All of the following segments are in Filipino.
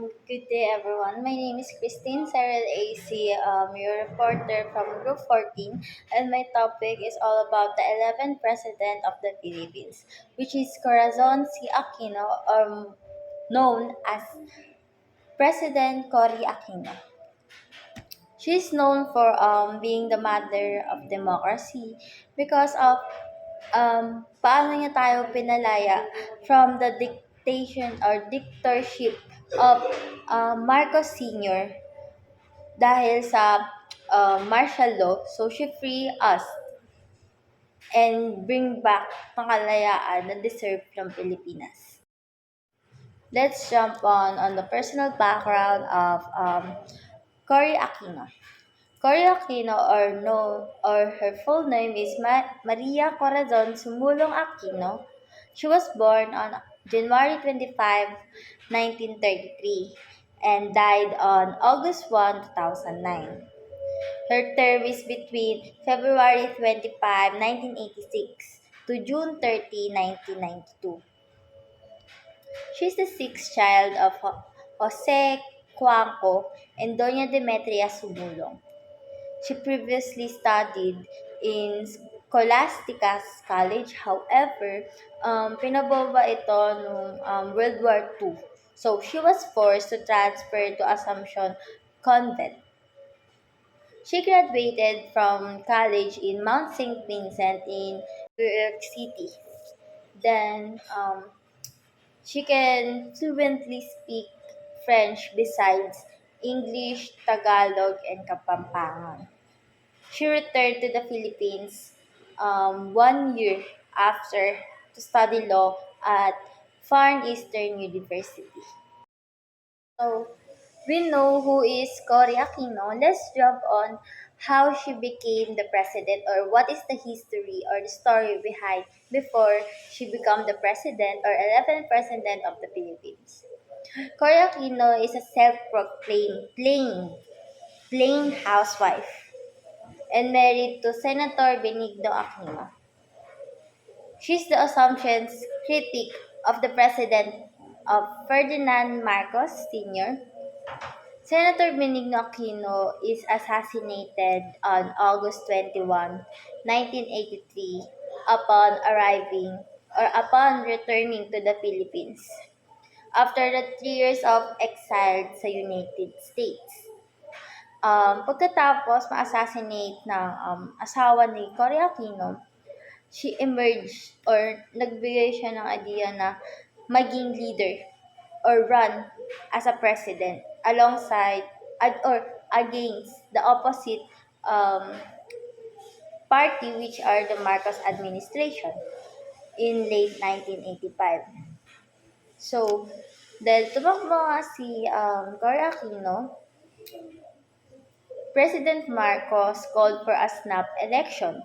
Good day, everyone. My name is Christine Sarel AC, your reporter from Group 14, and my topic is all about the 11th President of the Philippines, which is Corazon C. Aquino, known as President Cory Aquino. She is known for being the mother of democracy because of paano niya tayo pinalaya from the dictation or dictatorship of Marcos Sr. dahil sa martial law. So, she free us and bring back ang kalayaan na deserve ng Pilipinas. Let's jump on the personal background of Cory Aquino. Cory Aquino, or her full name is Maria Corazon Sumulong Aquino. She was born on January 25, 1933, and died on August 1, 2009. Her term is between February 25, 1986 to June 30, 1992. She is the sixth child of Jose Cuanco and Doña Demetria Sumulong. She previously studied in Scholastica's College. However, pinaboba ito nung World War II. So, she was forced to transfer to Assumption Convent. She graduated from college in Mount St. Vincent in New York City. Then, she can fluently speak French besides English, Tagalog, and Kapampangan. She returned to the Philippines 1 year after to study law at Far Eastern University. So, we know who is Cory Aquino. Let's jump on how she became the president, or what is the history or the story behind before she became the president or 11th president of the Philippines. Cory Aquino is a self-proclaimed plain housewife and married to Senator Benigno Aquino. She's the Assumption's critic of the president of Ferdinand Marcos Sr. Senator Benigno Aquino is assassinated on August 21, 1983 upon returning to the Philippines after the 3 years of exile sa United States. Pagkatapos ma-assassinate ng asawa ni Cory Aquino, she emerged or nagbigay siya ng idea na maging leader or run as a president alongside or against the opposite um, party, which are the Marcos administration in late 1985. So, dahil tumakbo nga si Cory Aquino, President Marcos called for a snap election.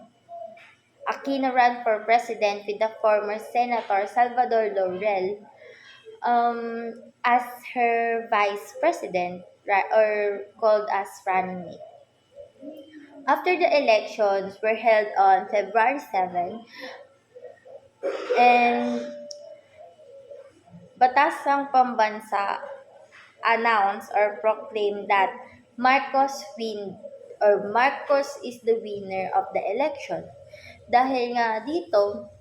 Aquino ran for president with the former Senator Salvador Laurel as her vice president, or called as running mate. After the elections were held on February 7, and Batasang Pambansa announced or proclaimed that Marcos is the winner of the election. Dahil nga dito,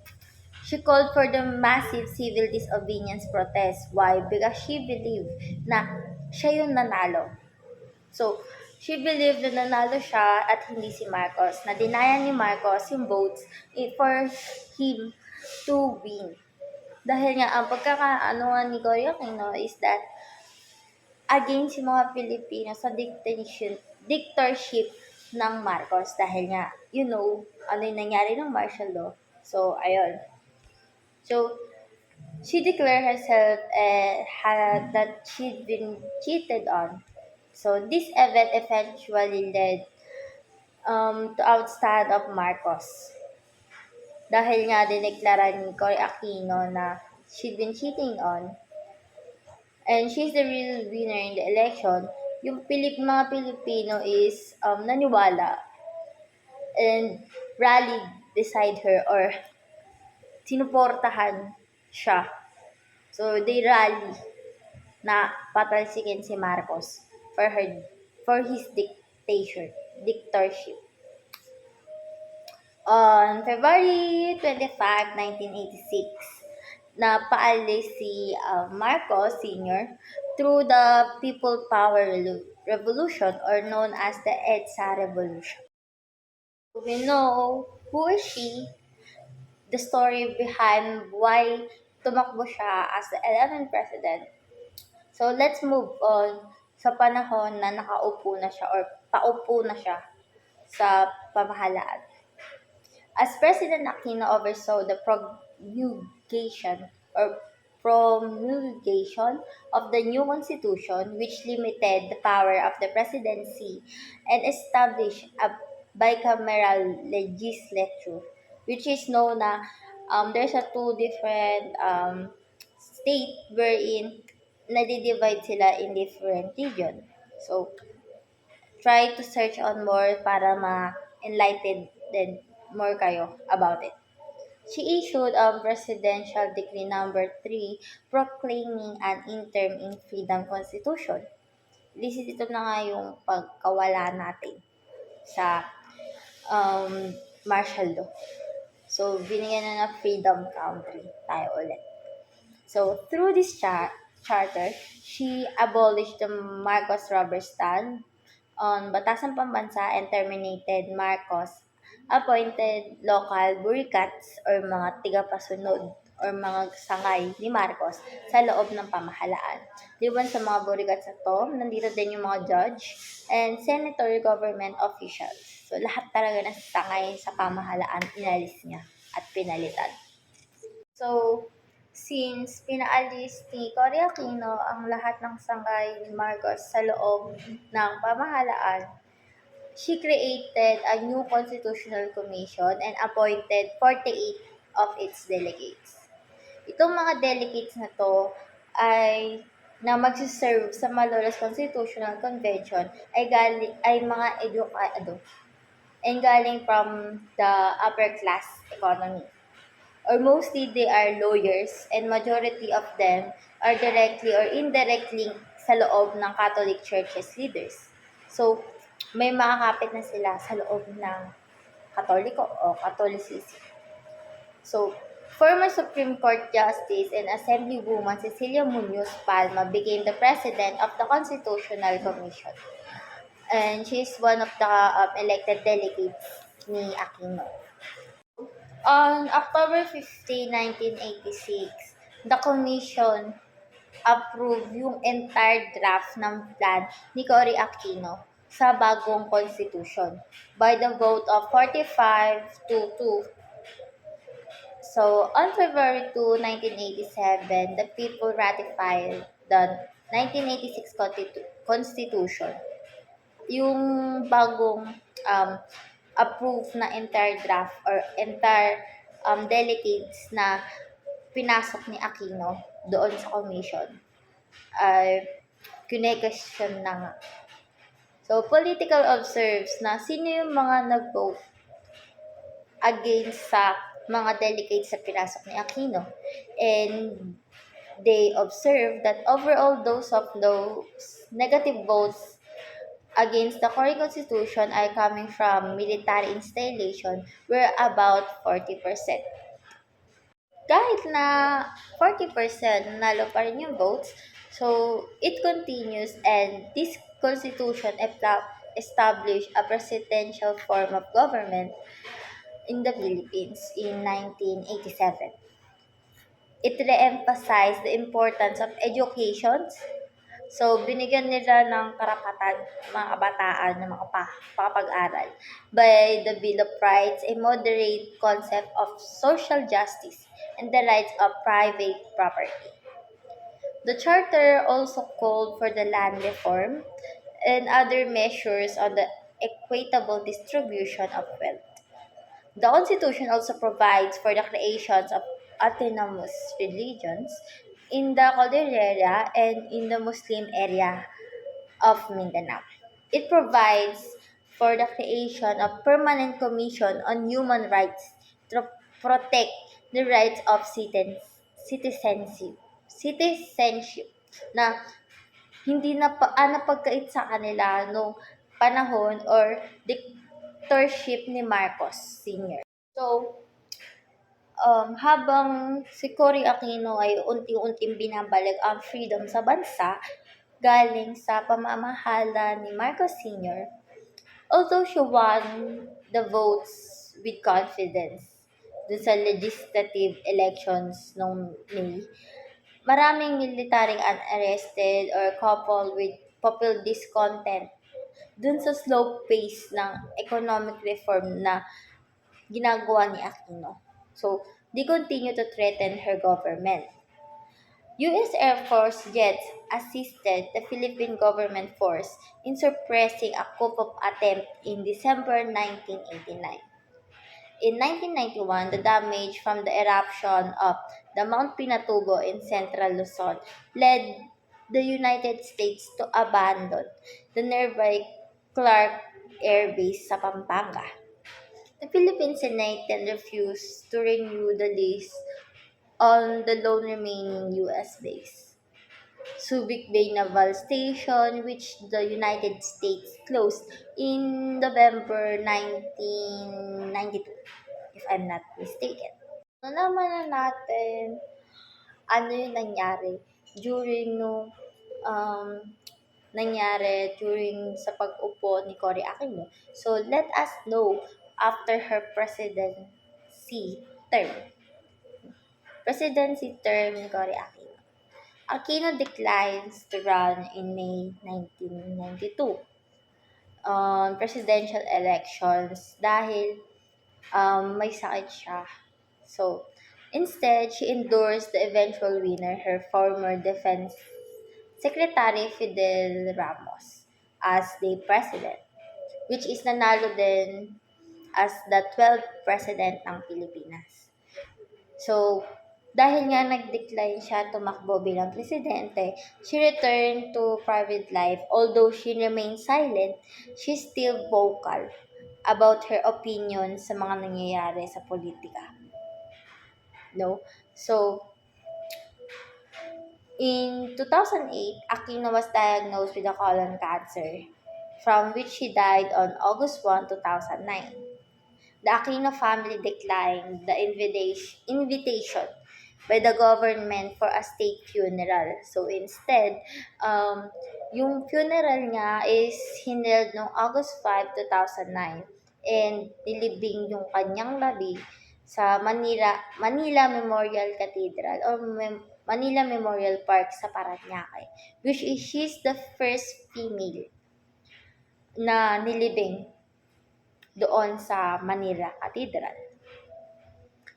she called for the massive civil disobedience protest. Why? Because she believed na siya yung nanalo. So, she believed na nanalo siya at hindi si Marcos. Na dinayan ni Marcos yung votes for him to win. Dahil nga, ang pagkakaanoan ni Cory Aquino is that against yung mga Pilipino sa dictatorship ng Marcos. Dahil nga, ano yung nangyari ng martial law. So, ayun. So, she declared herself that she'd been cheated on. So, this event eventually led to outstand of Marcos. Dahil nga dineklara ni Cory Aquino na she'd been cheating on. And she's the real winner in the election. Yung mga Pilipino is naniwala and rallied beside her or sinuportahan siya. So, they rally na patalsikin si Marcos for his dictatorship. On February 25, 1986, napaalis si Marcos Sr. through the People Power Revolution or known as the EDSA Revolution. We know who is she, the story behind why tumakbo siya as the 11th president. So let's move on sa panahon na nakaupo na siya or paupo na siya sa pamahalaan. As President Aquino oversaw the promulgation of the new constitution which limited the power of the presidency and established a bicameral legislature, which is known na there's a two different state wherein nadi-divide sila in different region. So, try to search on more para ma-enlighten din more kayo about it. She issued Presidential Decree Number 3 proclaiming an interim in freedom constitution. Ito na nga yung pagkawala natin sa martial law. So, binigyan na freedom country tayo ulit. So, through this charter, she abolished the Marcos rubber stamp on Batasang Pambansa and terminated Marcos appointed local burikats or mga tigapasunod or mga sangay ni Marcos sa loob ng pamahalaan. Liban sa mga burikats na to, nandito din yung mga judge and senator government officials. So lahat talaga ng sangay sa pamahalaan inalis niya at pinalitan. So, since pinaalis ni Cory Aquino ang lahat ng sangay ni Marcos sa loob ng pamahalaan, she created a new constitutional commission and appointed 48 of its delegates. Itong mga delegates na to ay na magsiserve sa Malolos Constitutional Convention ay mga edukado and galing from the upper class economy. Or mostly they are lawyers and majority of them are directly or indirectly sa loob ng Catholic Church's leaders. So, may makakapit na sila sa loob ng Katoliko o Catholicism. So, former Supreme Court Justice and Assemblywoman Cecilia Muñoz Palma became the president of the Constitutional Commission. And she is one of the elected delegates ni Aquino. On October 15, 1986, the Commission approved yung entire draft ng plan ni Cory Aquino sa bagong constitution by the vote of 45-2. So, on February 2, 1987, the people ratified the 1986 Constitution. Yung bagong approved na entire draft or entire delegates na pinasok ni Aquino doon sa commission ay kine-question na nga. So, political observes na sino yung mga nag-vote against sa mga delegates na pinasok ni Aquino. And they observed that overall those negative votes against the Cory Constitution are coming from military installation were about 40%. Kahit na 40% nanalo pa rin yung votes, so it continues and this constitution established a presidential form of government in the Philippines in 1987. It re-emphasized the importance of education. So, binigyan nila ng karapatan mga kabataan na makapag-aral by the Bill of Rights, a moderate concept of social justice and the rights of private property. The charter also called for the land reform and other measures on the equitable distribution of wealth. The Constitution also provides for the creations of autonomous regions in the Cordillera and in the Muslim area of Mindanao. It provides for the creation of permanent commission on human rights to protect the rights of citizenship na hindi napagkait sa kanila nung panahon or dictatorship ni Marcos Sr. So, habang si Cory Aquino ay unti-unting binabalik ang freedom sa bansa galing sa pamamahala ni Marcos Sr., although she won the votes with confidence dun sa legislative elections noong May, maraming militaryong unarrested or coupled with popular discontent dun sa slow pace ng economic reform na ginagawa ni Aquino. So, they continue to threaten her government. U.S. Air Force jets assisted the Philippine government force in suppressing a coup attempt in December 1989. In 1991, the damage from the eruption of the Mount Pinatubo in central Luzon led the United States to abandon the nearby Clark Air Base sa Pampanga. The Philippine Senate then refused to renew the lease on the lone remaining U.S. base, Subic Bay Naval Station, which the United States closed in November 1992, if I'm not mistaken. Nalaman na natin ano yung nangyari during no um, during sa pag-upo ni Cory Aquino. So let us know after her term. Presidency term ni Cory Aquino. Aquino declines to run in May 1992 on presidential elections dahil may sakit siya. So, instead, she endorsed the eventual winner, her former Defense Secretary Fidel Ramos, as the president, which is nanalo din as the 12th president ng Pilipinas. So, dahil nga nag-decline siya tumakbo bilang presidente, she returned to private life. Although she remained silent, she's still vocal about her opinion sa mga nangyayari sa politika. No? So, in 2008, Aquino was diagnosed with a colon cancer, from which she died on August 1, 2009. The Aquino family declined the invitation by the government for a state funeral. So instead, yung funeral niya is hineld noong August 5, 2009 and nilibing yung kanyang labi sa Manila Memorial Cathedral or Manila Memorial Park sa Parañaque, which is she's the first female na nilibing doon sa Manila Cathedral.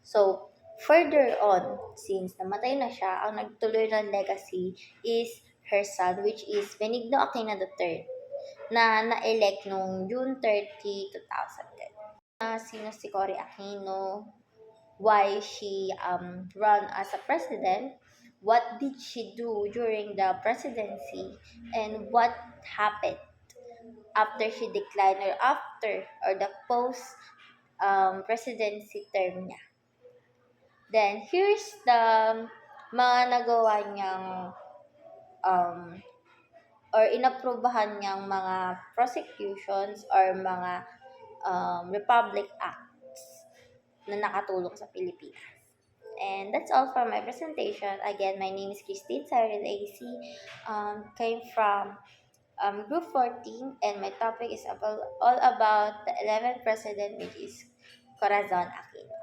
So, further on, since namatay na siya, ang nagtuloy ng legacy is her son, which is Benigno Aquino III, na na-elect noong June 30, 2010. Sino si Cory Aquino? Why she run as a president? What did she do during the presidency? And what happened after she declined or the post presidency term niya. Then, here's the mga nagawa niyang or inaprubahan niyang mga prosecutions or mga Republic Acts na nakatulong sa Pilipinas. And that's all for my presentation. Again, my name is Christine Cyril AC. Came from Group 14, and my topic is all about the 11th president, which is Corazon Aquino.